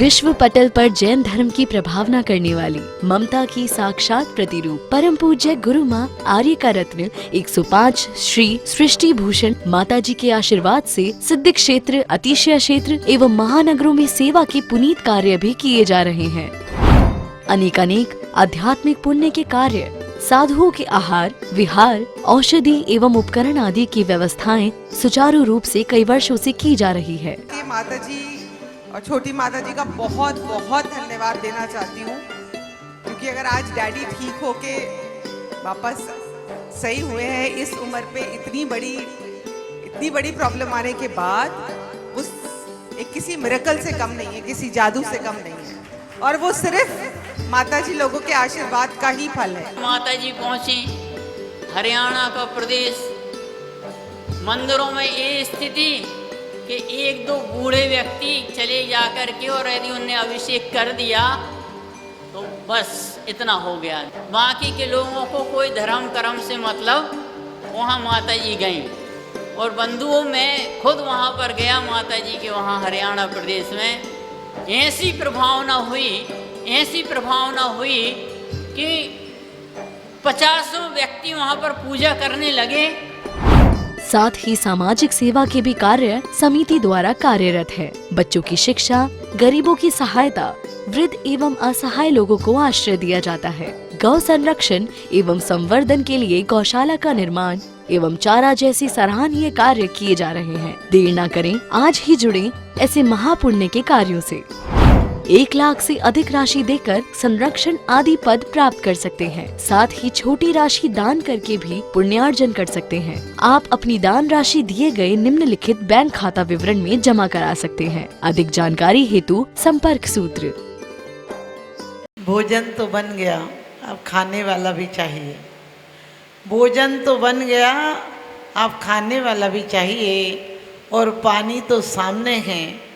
विश्व पटल पर जैन धर्म की प्रभावना करने वाली ममता की साक्षात प्रतिरूप परम पूज्य गुरु माँ आर्य का रत्न 105 श्री सृष्टि भूषण माता जी के आशीर्वाद से सिद्धि क्षेत्र, अतिशय क्षेत्र एवं महानगरों में सेवा के पुनीत कार्य भी किए जा रहे हैं। अनेकानेक आध्यात्मिक पुण्य के कार्य, साधुओं के आहार विहार, औषधि एवं उपकरण आदि की व्यवस्थाएं सुचारू रूप से कई वर्षों से की जा रही है। माता जी और छोटी माता जी का बहुत बहुत धन्यवाद देना चाहती हूँ, क्योंकि अगर आज डैडी ठीक होके वापस सही हुए हैं इस उम्र पे, इतनी बड़ी प्रॉब्लम आने के बाद, उस एक किसी मिरेकल से कम नहीं है, किसी जादू से कम नहीं है, और वो सिर्फ माता जी लोगों के आशीर्वाद का ही फल है। माता जी पहुंची हरियाणा का प्रदेश, मंदिरों में ये स्थिति कि एक दो बूढ़े व्यक्ति चले जाकर के और यदि उन्हें अभिषेक कर दिया तो बस इतना हो गया। बाकी के लोगों को कोई धर्म कर्म से मतलब, वहाँ माता जी गईं और बंधुओं में खुद वहाँ पर गया माता जी के वहाँ हरियाणा प्रदेश में। ऐसी प्रभावना हुई कि 50 व्यक्ति वहाँ पर पूजा करने लगे। साथ ही सामाजिक सेवा के भी कार्य समिति द्वारा कार्यरत है। बच्चों की शिक्षा, गरीबों की सहायता, वृद्ध एवं असहाय लोगों को आश्रय दिया जाता है। गौ संरक्षण एवं संवर्धन के लिए गौशाला का निर्माण एवं चारा जैसी सराहनीय कार्य किए जा रहे हैं। देर न करें, आज ही जुड़ें ऐसे महापुण्य के कार्यों से। 1 लाख से अधिक राशि देकर संरक्षण आदि पद प्राप्त कर सकते हैं। साथ ही छोटी राशि दान करके भी पुण्यार्जन कर सकते हैं। आप अपनी दान राशि दिए गए निम्नलिखित बैंक खाता विवरण में जमा करा सकते हैं। अधिक जानकारी हेतु संपर्क सूत्र। भोजन तो बन गया, अब खाने वाला भी चाहिए। भोजन तो बन गया, अब खाने वाला भी चाहिए। और पानी तो सामने है,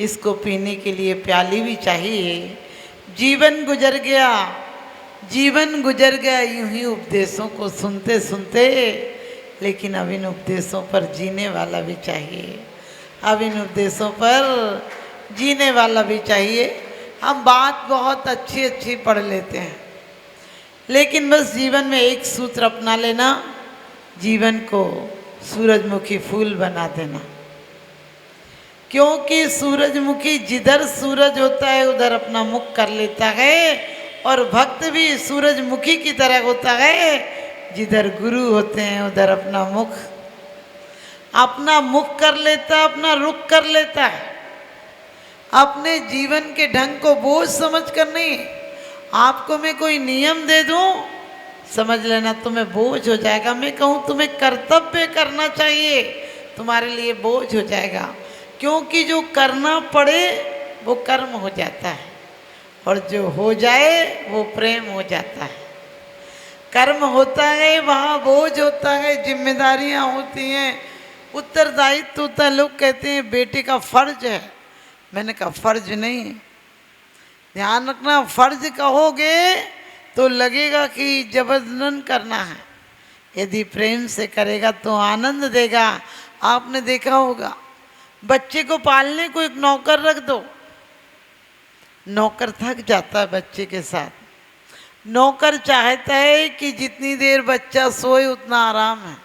इसको पीने के लिए प्याली भी चाहिए। जीवन गुजर गया यूं ही उपदेशों को सुनते सुनते, लेकिन अब इन उपदेशों पर जीने वाला भी चाहिए। अब इन उपदेशों पर जीने वाला भी चाहिए। हम बात बहुत अच्छी पढ़ लेते हैं, लेकिन बस जीवन में एक सूत्र अपना लेना, जीवन को सूरजमुखी फूल बना देना। क्योंकि सूरजमुखी जिधर सूरज होता है उधर अपना मुख कर लेता है, और भक्त भी सूरजमुखी की तरह होता है, जिधर गुरु होते हैं उधर अपना मुख कर लेता, अपना रुख कर लेता है। अपने जीवन के ढंग को बोझ समझ कर नहीं। आपको मैं कोई नियम दे दूं, समझ लेना तुम्हें बोझ हो जाएगा। मैं कहूँ तुम्हें कर्तव्य करना चाहिए, तुम्हारे लिए बोझ हो जाएगा। क्योंकि जो करना पड़े वो कर्म हो जाता है, और जो हो जाए वो प्रेम हो जाता है। कर्म होता है वहाँ बोझ होता है, जिम्मेदारियाँ होती हैं, उत्तरदायित्व होता है। लोग कहते हैं बेटे का फर्ज है, मैंने कहा फर्ज नहीं। ध्यान रखना, फर्ज कहोगे तो लगेगा कि जबरदस्ती करना है। यदि प्रेम से करेगा तो आनंद देगा। आपने देखा होगा, बच्चे को पालने को एक नौकर रख दो, नौकर थक जाता है बच्चे के साथ। नौकर चाहता है कि जितनी देर बच्चा सोए उतना आराम है,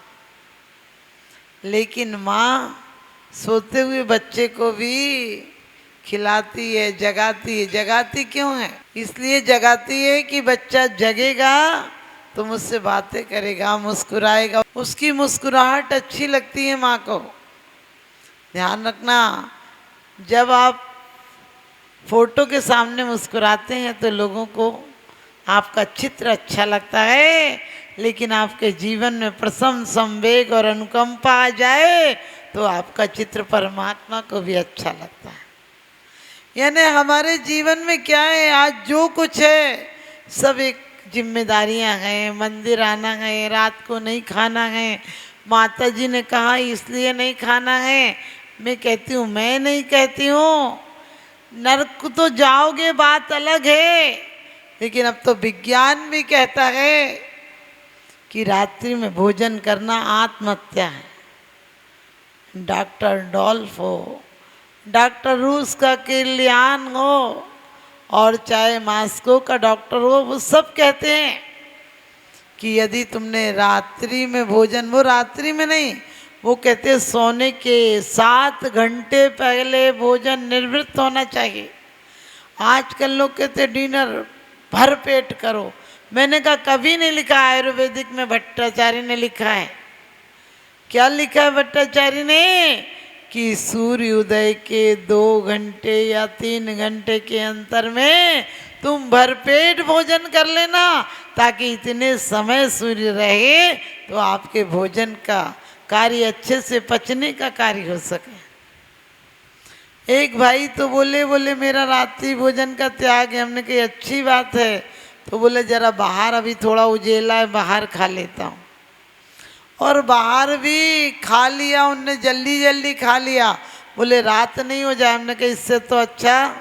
लेकिन माँ सोते हुए बच्चे को भी खिलाती है, जगाती है। जगाती क्यों है? इसलिए जगाती है कि बच्चा जगेगा तो मुझसे बातें करेगा, मुस्कुराएगा, उसकी मुस्कुराहट अच्छी लगती है माँ को। ध्यान रखना, जब आप फोटो के सामने मुस्कुराते हैं तो लोगों को आपका चित्र अच्छा लगता है, लेकिन आपके जीवन में प्रसन्न संवेग और अनुकंपा आ जाए तो आपका चित्र परमात्मा को भी अच्छा लगता है। यानी हमारे जीवन में क्या है, आज जो कुछ है सब एक जिम्मेदारियां हैं। मंदिर आना है, रात को नहीं खाना है, माता जी ने कहा इसलिए नहीं खाना है। मैं कहती हूँ, मैं नहीं कहती हूँ, नरक तो जाओगे बात अलग है, लेकिन अब तो विज्ञान भी कहता है कि रात्रि में भोजन करना आत्महत्या है। डॉक्टर डॉल्फो डॉक्टर रूस का किलियान हो और चाहे मास्को का डॉक्टर हो, वो सब कहते हैं कि यदि तुमने रात्रि में भोजन, वो रात्रि में नहीं, वो कहते हैं सोने के 7 घंटे पहले भोजन निवृत्त होना चाहिए। आजकल लोग कहते हैं डिनर भर पेट करो। मैंने कहा कभी नहीं लिखा, आयुर्वेदिक में भट्टाचार्य ने लिखा है। क्या लिखा है भट्टाचार्य ने? कि सूर्य उदय के 2 घंटे या 3 घंटे के अंतर में तुम भरपेट भोजन कर लेना, ताकि इतने समय सूर्य रहे तो आपके भोजन का कार्य अच्छे से पचने का कार्य हो सके। एक भाई तो बोले मेरा रात्रि भोजन का त्याग है। हमने कही अच्छी बात है। तो बोले जरा बाहर अभी थोड़ा उजेला है, बाहर खा लेता हूँ। और बाहर भी खा लिया उनने, जल्दी जल्दी खा लिया। बोले रात नहीं हो जाए। हमने कहा इससे तो अच्छा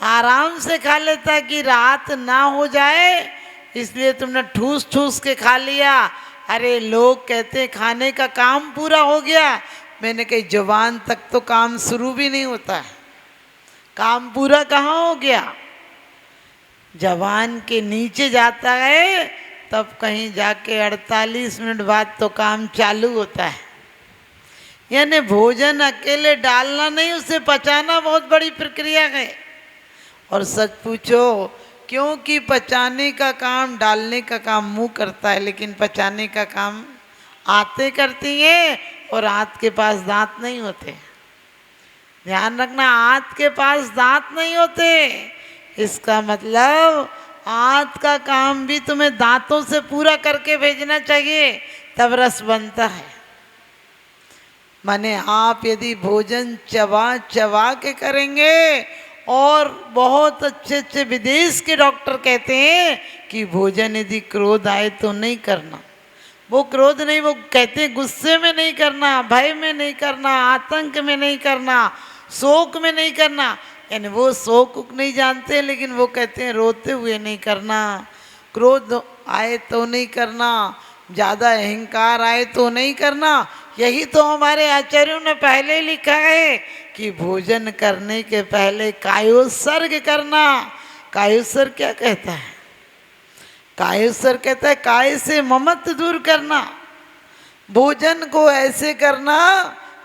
आराम से खा लेता कि रात ना हो जाए, इसलिए तुमने ठूस ठूस के खा लिया। अरे लोग कहते हैं खाने का काम पूरा हो गया। मैंने कही जुबान तक तो काम शुरू भी नहीं होता है, काम पूरा कहाँ हो गया? जबान के नीचे जाता है तब कहीं जाके 48 मिनट बाद तो काम चालू होता है। यानी भोजन अकेले डालना नहीं, उसे पचाना बहुत बड़ी प्रक्रिया है। और सच पूछो, क्योंकि पचाने का काम, डालने का काम मुंह करता है, लेकिन पचाने का काम आंतें करती हैं, और आंत के पास दांत नहीं होते। ध्यान रखना, आंत के पास दांत नहीं होते। इसका मतलब आंत का काम भी तुम्हें दांतों से पूरा करके भेजना चाहिए, तब रस बनता है। माने आप यदि भोजन चबा चबा के करेंगे, और बहुत अच्छे अच्छे विदेश के डॉक्टर कहते हैं कि भोजन यदि क्रोध आए तो नहीं करना। वो क्रोध नहीं, वो कहते हैं गुस्से में नहीं करना, भय में नहीं करना, आतंक में नहीं करना, शोक में नहीं करना। यानी वो शोक नहीं जानते, लेकिन वो कहते हैं रोते हुए नहीं करना, क्रोध आए तो नहीं करना, ज़्यादा अहंकार आए तो नहीं करना। यही तो हमारे आचार्यों ने पहले ही लिखा है कि भोजन करने के पहले कायोत्सर्ग करना। कायोत्सर्ग क्या कहता है? कायोत्सर्ग कहता है काय से ममत्व दूर करना। भोजन को ऐसे करना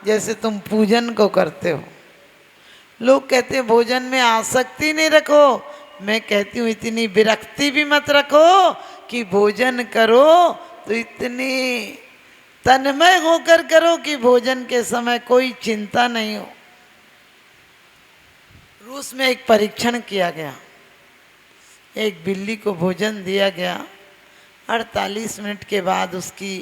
जैसे तुम पूजन को करते हो। लोग कहते हैं भोजन में आसक्ति नहीं रखो, मैं कहती हूँ इतनी विरक्ति भी मत रखो कि भोजन करो तो इतनी तन्मय होकर करो कि भोजन के समय कोई चिंता नहीं हो। रूस में एक परीक्षण किया गया, एक बिल्ली को भोजन दिया गया। 48 मिनट के बाद उसकी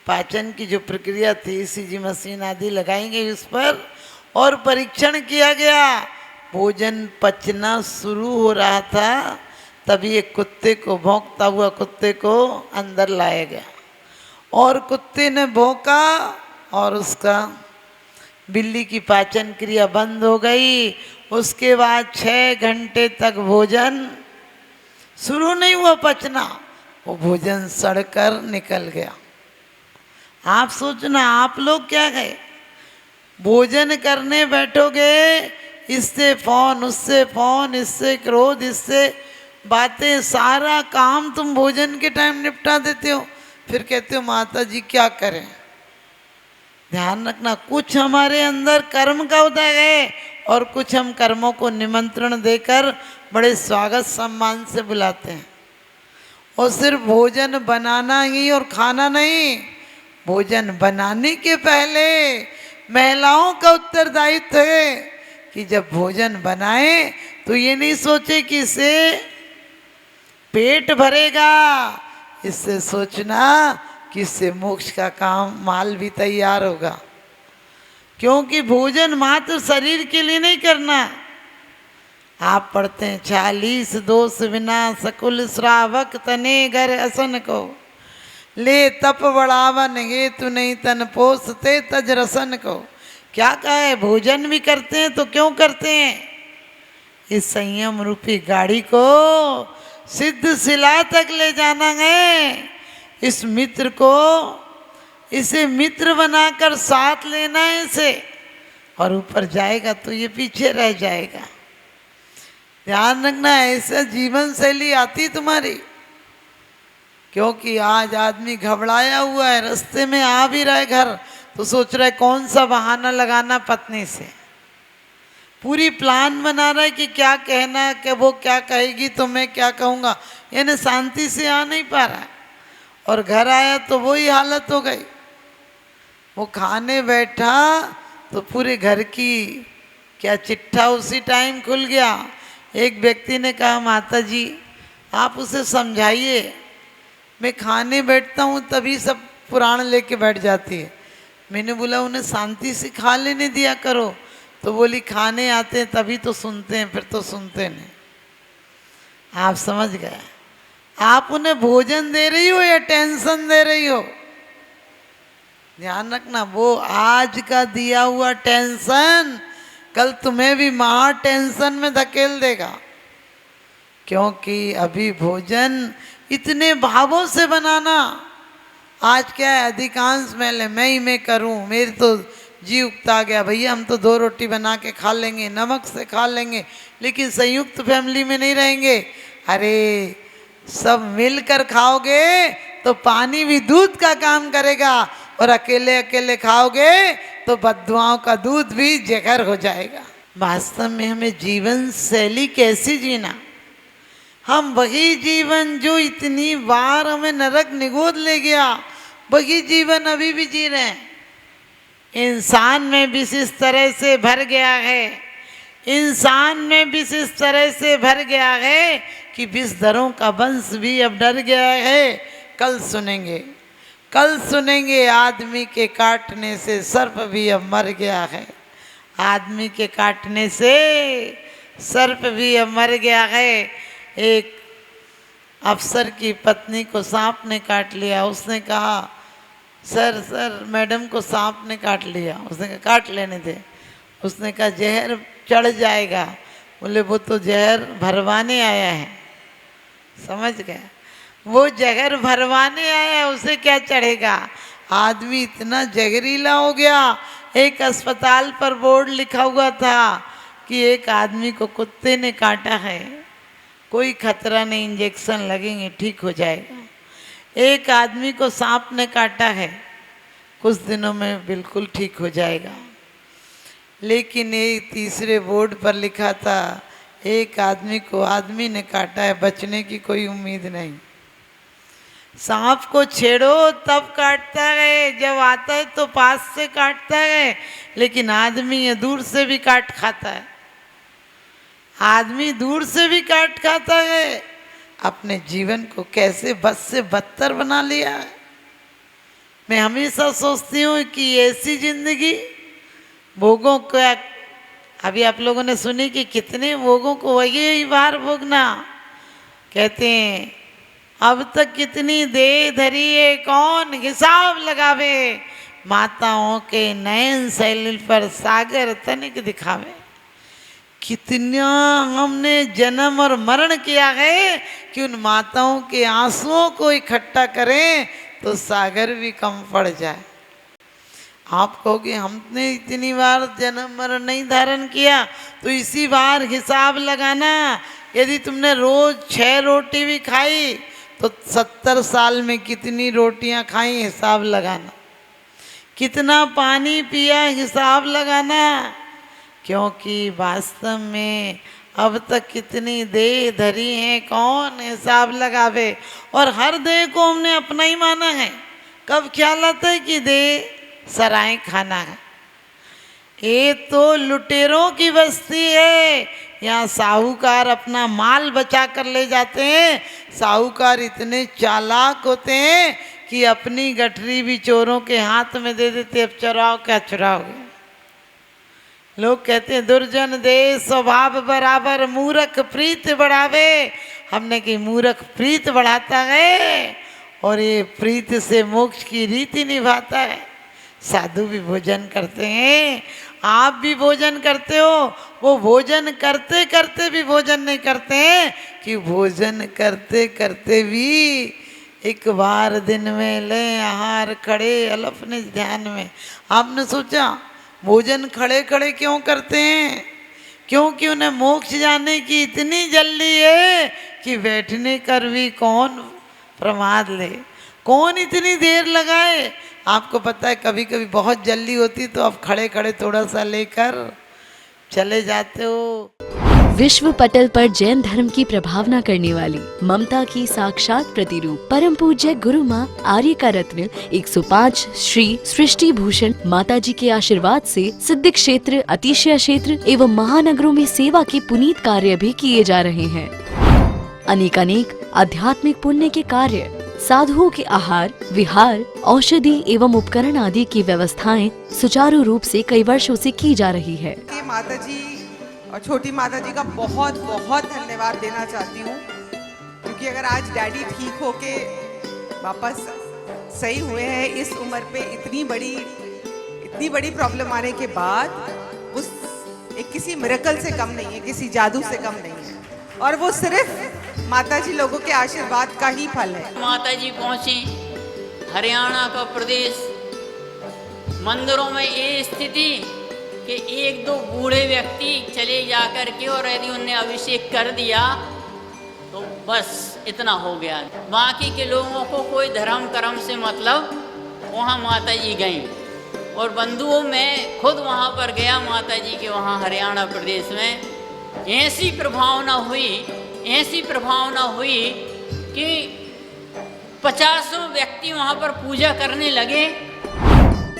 पाचन की जो प्रक्रिया थी, ईसीजी मशीन आदि लगाई गई उस पर, और परीक्षण किया गया। भोजन पचना शुरू हो रहा था, तभी एक कुत्ते को, भौंकता हुआ कुत्ते को अंदर लाया गया, और कुत्ते ने भौंका और उसका बिल्ली की पाचन क्रिया बंद हो गई। उसके बाद 6 घंटे तक भोजन शुरू नहीं हुआ पचना, वो भोजन सड़कर निकल गया। आप सोचना, आप लोग क्या गए? भोजन करने बैठोगे, इससे फोन, उससे फोन, इससे क्रोध, इससे बातें, सारा काम तुम भोजन के टाइम निपटा देते हो। फिर कहते हो माता जी क्या करें? ध्यान रखना, कुछ हमारे अंदर कर्म का उदय है, और कुछ हम कर्मों को निमंत्रण देकर बड़े स्वागत सम्मान से बुलाते हैं। और सिर्फ भोजन बनाना ही और खाना नहीं, भोजन बनाने के पहले महिलाओं का उत्तरदायित्व है कि जब भोजन बनाए तो ये नहीं सोचे कि इससे पेट भरेगा, इससे सोचना कि इससे मोक्ष का काम माल भी तैयार होगा। क्योंकि भोजन मात्र शरीर के लिए नहीं करना। आप पढ़ते हैं 40 दोष विना सकुल श्रावक तने घर असन को, ले तप बढ़ावन हेतु नहीं तन पोसते तज रसन को। क्या कहा है? भोजन भी करते हैं तो क्यों करते हैं? इस संयम रूपी गाड़ी को सिद्ध शिला तक ले जाना है। इस मित्र को, इसे मित्र बनाकर साथ लेना है इसे। और ऊपर जाएगा तो ये पीछे रह जाएगा। ध्यान रखना, ऐसा जीवन शैली आती तुम्हारी। क्योंकि आज आदमी घबराया हुआ है, रास्ते में आ भी रहा है घर तो सोच रहा है कौन सा बहाना लगाना पत्नी से, पूरी प्लान बना रहा है कि क्या कहना, कि वो क्या कहेगी तो मैं क्या कहूँगा, यानी शांति से आ नहीं पा रहा है। और घर आया तो वही हालत हो गई। वो खाने बैठा तो पूरे घर की क्या चिट्ठा उसी टाइम खुल गया। एक व्यक्ति ने कहा, माता जी आप उसे समझाइए, मैं खाने बैठता हूँ तभी सब पुराण लेके बैठ जाती है। मैंने बोला उन्हें शांति से खा लेने दिया करो। तो बोली खाने आते हैं तभी तो सुनते हैं, फिर तो सुनते नहीं। आप समझ गए, आप उन्हें भोजन दे रही हो या टेंशन दे रही हो। ध्यान रखना, वो आज का दिया हुआ टेंशन कल तुम्हें भी महा टेंशन में धकेल देगा। क्योंकि अभी भोजन इतने भावों से बनाना, आज क्या है अधिकांश मैले मैं करूं, मेरी तो जी उगता गया, भैया हम तो 2 रोटी बना के खा लेंगे, नमक से खा लेंगे, लेकिन संयुक्त फैमिली में नहीं रहेंगे। अरे सब मिलकर खाओगे तो पानी भी दूध का काम करेगा, और अकेले अकेले खाओगे तो बद्दुआओं का दूध भी जहर हो जाएगा। वास्तव में हमें जीवन शैली कैसी जीना, हम वही जीवन जो इतनी बार हमें नरक निगोद ले गया, वही जीवन अभी भी जी रहे हैं। इंसान में विष इस तरह से भर गया है, इंसान में विष इस तरह से भर गया है कि विषधरों का वंश भी अब डर गया है। कल सुनेंगे आदमी के काटने से सर्प भी अब मर गया है, आदमी के काटने से सर्प भी अब मर गया है। एक अफसर की पत्नी को सांप ने काट लिया। उसने कहा सर मैडम को सांप ने काट लिया। उसने कहा काट लेने दे। उसने कहा जहर चढ़ जाएगा। बोले वो तो जहर भरवाने आया है। समझ गया, वो जहर भरवाने आया है, उसे क्या चढ़ेगा। आदमी इतना जहरीला हो गया। एक अस्पताल पर बोर्ड लिखा हुआ था कि एक आदमी को कुत्ते ने काटा है, कोई खतरा नहीं, इंजेक्शन लगेंगे ठीक हो जाएगा। एक आदमी को सांप ने काटा है, कुछ दिनों में बिल्कुल ठीक हो जाएगा। लेकिन एक तीसरे बोर्ड पर लिखा था एक आदमी को आदमी ने काटा है, बचने की कोई उम्मीद नहीं। सांप को छेड़ो तब काटता है, जब आता है तो पास से काटता है, लेकिन आदमी ये दूर से भी काट खाता है। आदमी दूर से भी काट खाता है। अपने जीवन को कैसे बद से बदतर बना लिया है। मैं हमेशा सोचती हूँ कि ऐसी जिंदगी भोगों का, अभी आप लोगों ने सुनी कि कितने भोगों को वही बार भोगना। कहते हैं अब तक कितनी दे धरी है कौन हिसाब लगावे, माताओं के नयन शैली पर सागर तनिक दिखावे। कितना हमने जन्म और मरण किया है कि उन माताओं के आंसुओं को इकट्ठा करें तो सागर भी कम पड़ जाए। आप कहोगे हमने इतनी बार जन्म मरण नहीं धारण किया, तो इसी बार हिसाब लगाना। यदि तुमने रोज 6 रोटी भी खाई तो 70 साल में कितनी रोटियां खाई हिसाब लगाना। कितना पानी पिया हिसाब लगाना। क्योंकि वास्तव में अब तक कितनी देह धरी है कौन हिसाब लगावे। और हर देह को हमने अपना ही माना है। कब ख्याल आता है कि देह सराय खाना है। ये तो लुटेरों की बस्ती है। यहाँ साहूकार अपना माल बचा कर ले जाते हैं। साहूकार इतने चालाक होते हैं कि अपनी गठरी भी चोरों के हाथ में दे देते। अब चुराओ क्या चुराओगे। लोग कहते हैं दुर्जन दे स्वभाव बराबर, मूर्ख प्रीत बढ़ावे। हमने कि मूर्ख प्रीत बढ़ाता है और ये प्रीत से मोक्ष की रीति निभाता है। साधु भी भोजन करते हैं, आप भी भोजन करते हो। वो भोजन करते करते भी भोजन नहीं करते हैं कि भोजन करते करते भी एक बार दिन में ले आहार खड़े अलपने ध्यान में। आपने सोचा भोजन खड़े खड़े क्यों करते हैं? क्योंकि उन्हें मोक्ष जाने की इतनी जल्दी है कि बैठने कर भी कौन प्रमाद ले, कौन इतनी देर लगाए। आपको पता है कभी कभी बहुत जल्दी होती तो आप खड़े खड़े थोड़ा सा लेकर चले जाते हो। विश्व पटल पर जैन धर्म की प्रभावना करने वाली ममता की साक्षात प्रतिरूप परम पूज्य गुरु माँ आर्य का रत्न 105 श्री सृष्टि भूषण माता जी के आशीर्वाद से सिद्ध क्षेत्र, अतिशय क्षेत्र एवं महानगरों में सेवा के पुनीत कार्य भी किए जा रहे हैं। अनेकानेक आध्यात्मिक पुण्य के कार्य, साधुओं के आहार, विहार, औषधि एवं उपकरण आदि की व्यवस्थाएं सुचारू रूप से कई वर्षों से की जा रही है। कि माता जी और छोटी माता जी का बहुत बहुत धन्यवाद देना चाहती हूँ, क्योंकि अगर आज डैडी ठीक होके वापस सही हुए हैं इस उम्र पे इतनी बड़ी प्रॉब्लम आने के बाद, उस एक किसी मिरेकल से कम नहीं है, किसी जादू से कम नहीं है, और वो सिर्फ माता जी लोगों के आशीर्वाद का ही फल है। माता जी पहुंची हरियाणा का प्रदेश, मंदिरों में ये स्थिति कि एक दो बूढ़े व्यक्ति चले जाकर के और यदि उनने अभिषेक कर दिया तो बस इतना हो गया। बाकी के लोगों को कोई धर्म कर्म से मतलब, वहाँ माता जी गईं और बंधुओं में खुद वहाँ पर गया माता जी के वहाँ हरियाणा प्रदेश में। ऐसी प्रभावना हुई कि 50 व्यक्ति वहाँ पर पूजा करने लगे।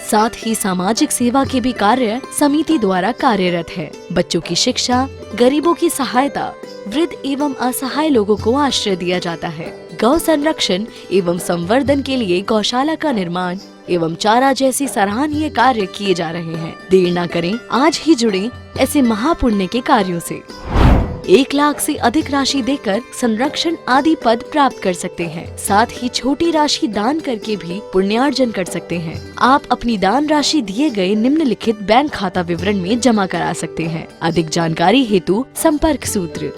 साथ ही सामाजिक सेवा के भी कार्य समिति द्वारा कार्यरत है। बच्चों की शिक्षा, गरीबों की सहायता, वृद्ध एवं असहाय लोगों को आश्रय दिया जाता है। गौ संरक्षण एवं संवर्धन के लिए गौशाला का निर्माण एवं चारा जैसी सराहनीय कार्य किए जा रहे हैं। देर न करें, आज ही जुड़ें ऐसे महापुण्य के कार्यों से। 1 लाख से अधिक राशि देकर संरक्षण आदि पद प्राप्त कर सकते हैं। साथ ही छोटी राशि दान करके भी पुण्यार्जन कर सकते हैं। आप अपनी दान राशि दिए गए निम्नलिखित बैंक खाता विवरण में जमा करा सकते हैं। अधिक जानकारी हेतु संपर्क सूत्र